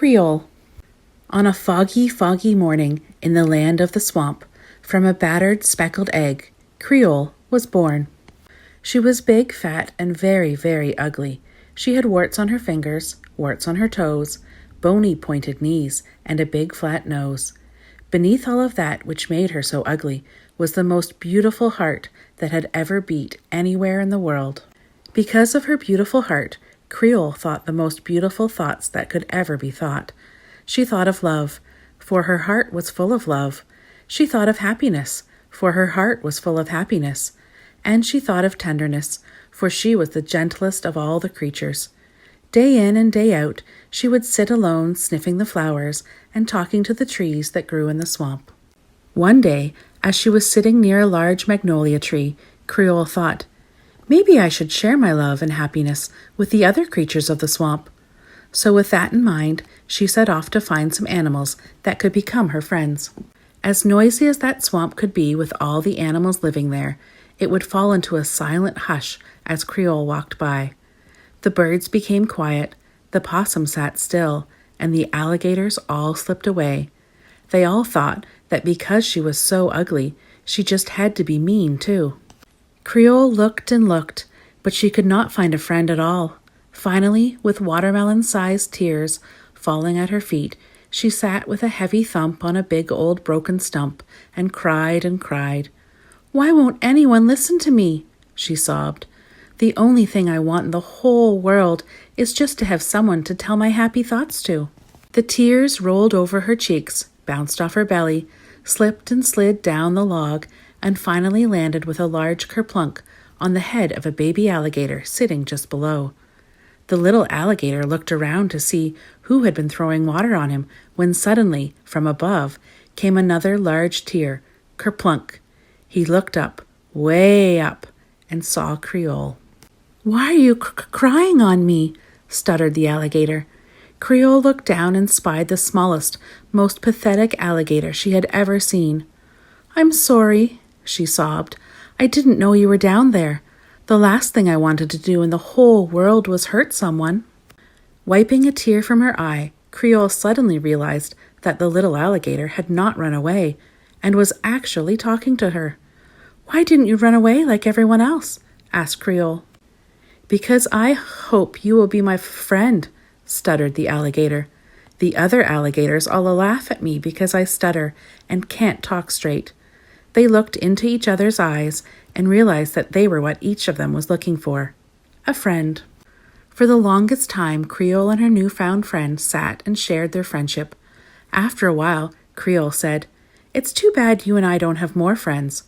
Creole. On a foggy, foggy morning in the land of the swamp, from a battered, speckled egg, Creole was born. She was big, fat, and very, very ugly. She had warts on her fingers, warts on her toes, bony, pointed knees, and a big, flat nose. Beneath all of that which made her so ugly was the most beautiful heart that had ever beat anywhere in the world. Because of her beautiful heart, Creole thought the most beautiful thoughts that could ever be thought. She thought of love, for her heart was full of love. She thought of happiness, for her heart was full of happiness. And she thought of tenderness, for she was the gentlest of all the creatures. Day in and day out, she would sit alone sniffing the flowers and talking to the trees that grew in the swamp. One day, as she was sitting near a large magnolia tree, Creole thought, "Maybe I should share my love and happiness with the other creatures of the swamp." So with that in mind, she set off to find some animals that could become her friends. As noisy as that swamp could be with all the animals living there, it would fall into a silent hush as Creole walked by. The birds became quiet, the possum sat still, and the alligators all slipped away. They all thought that because she was so ugly, she just had to be mean too. Creole looked and looked, but she could not find a friend at all. Finally, with watermelon-sized tears falling at her feet, she sat with a heavy thump on a big old broken stump and cried and cried. "Why won't anyone listen to me?" she sobbed. "The only thing I want in the whole world is just to have someone to tell my happy thoughts to." The tears rolled over her cheeks, bounced off her belly, slipped and slid down the log, and finally landed with a large kerplunk on the head of a baby alligator sitting just below. The little alligator looked around to see who had been throwing water on him when suddenly, from above, came another large tear, kerplunk. He looked up, way up, and saw Creole. "Why are you crying on me?" stuttered the alligator. Creole looked down and spied the smallest, most pathetic alligator she had ever seen. "I'm sorry," she sobbed. "I didn't know you were down there. The last thing I wanted to do in the whole world was hurt someone." Wiping a tear from her eye, Creole suddenly realized that the little alligator had not run away and was actually talking to her. "Why didn't you run away like everyone else?" asked Creole. "Because I hope you will be my friend," stuttered the alligator. "The other alligators all laugh at me because I stutter and can't talk straight." They looked into each other's eyes and realized that they were what each of them was looking for, a friend. For the longest time, Creole and her newfound friend sat and shared their friendship. After a while, Creole said, "It's too bad you and I don't have more friends.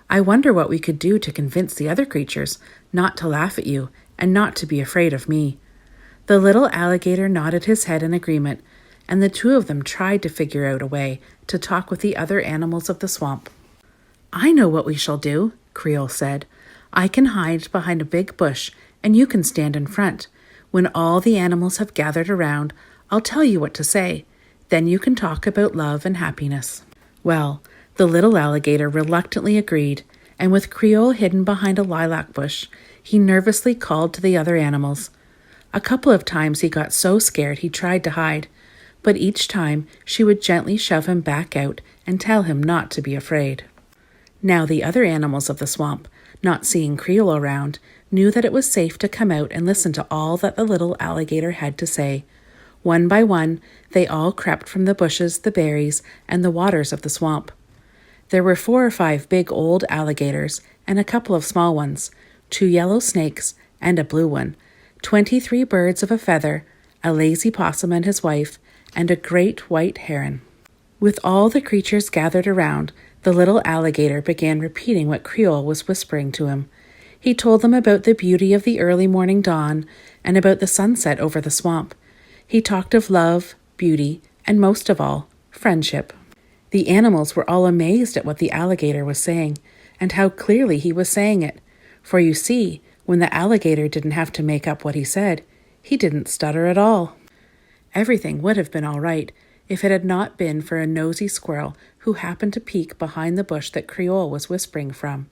I wonder what we could do to convince the other creatures not to laugh at you and not to be afraid of me." The little alligator nodded his head in agreement, and the two of them tried to figure out a way to talk with the other animals of the swamp. "I know what we shall do," Creole said. "I can hide behind a big bush, and you can stand in front. When all the animals have gathered around, I'll tell you what to say. Then you can talk about love and happiness." Well, the little alligator reluctantly agreed, and with Creole hidden behind a lilac bush, he nervously called to the other animals. A couple of times he got so scared he tried to hide, but each time she would gently shove him back out and tell him not to be afraid. Now the other animals of the swamp, not seeing Creole around, knew that it was safe to come out and listen to all that the little alligator had to say. One by one, they all crept from the bushes, the berries, and the waters of the swamp. There were 4 or 5 big old alligators and a couple of small ones, 2 yellow snakes and a blue one, 23 birds of a feather, a lazy possum and his wife, and a great white heron. With all the creatures gathered around, the little alligator began repeating what Creole was whispering to him. He told them about the beauty of the early morning dawn and about the sunset over the swamp. He talked of love, beauty, and most of all, friendship. The animals were all amazed at what the alligator was saying and how clearly he was saying it. For you see, when the alligator didn't have to make up what he said, he didn't stutter at all. Everything would have been all right if it had not been for a nosy squirrel who happened to peek behind the bush that Creole was whispering from.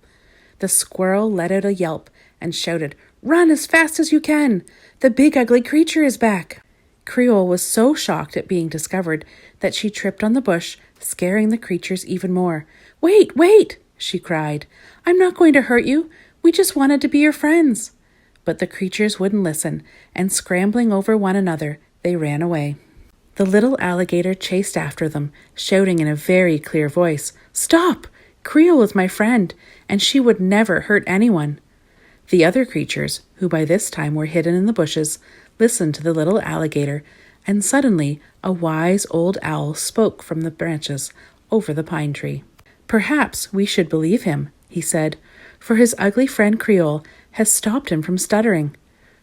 The squirrel let out a yelp and shouted, "Run as fast as you can! The big ugly creature is back!" Creole was so shocked at being discovered that she tripped on the bush, scaring the creatures even more. "Wait, wait!" she cried. "I'm not going to hurt you. We just wanted to be your friends." But the creatures wouldn't listen, and scrambling over one another, they ran away. The little alligator chased after them, shouting in a very clear voice, "Stop! Creole is my friend, and she would never hurt anyone." The other creatures, who by this time were hidden in the bushes, listened to the little alligator, and suddenly a wise old owl spoke from the branches over the pine tree. "Perhaps we should believe him," he said, "for his ugly friend Creole has stopped him from stuttering."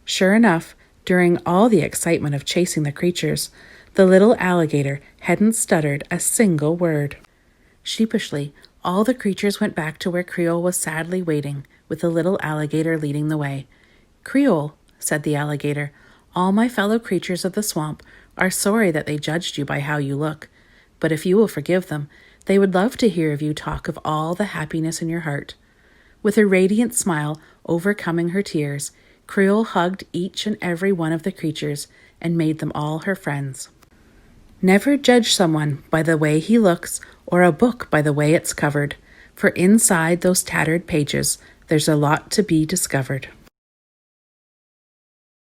Sure enough, during all the excitement of chasing the creatures, the little alligator hadn't stuttered a single word. Sheepishly, all the creatures went back to where Creole was sadly waiting, with the little alligator leading the way. "Creole," said the alligator, "all my fellow creatures of the swamp are sorry that they judged you by how you look. But if you will forgive them, they would love to hear of you talk of all the happiness in your heart." With a radiant smile overcoming her tears, Creole hugged each and every one of the creatures and made them all her friends. Never judge someone by the way he looks or a book by the way it's covered, for inside those tattered pages there's a lot to be discovered.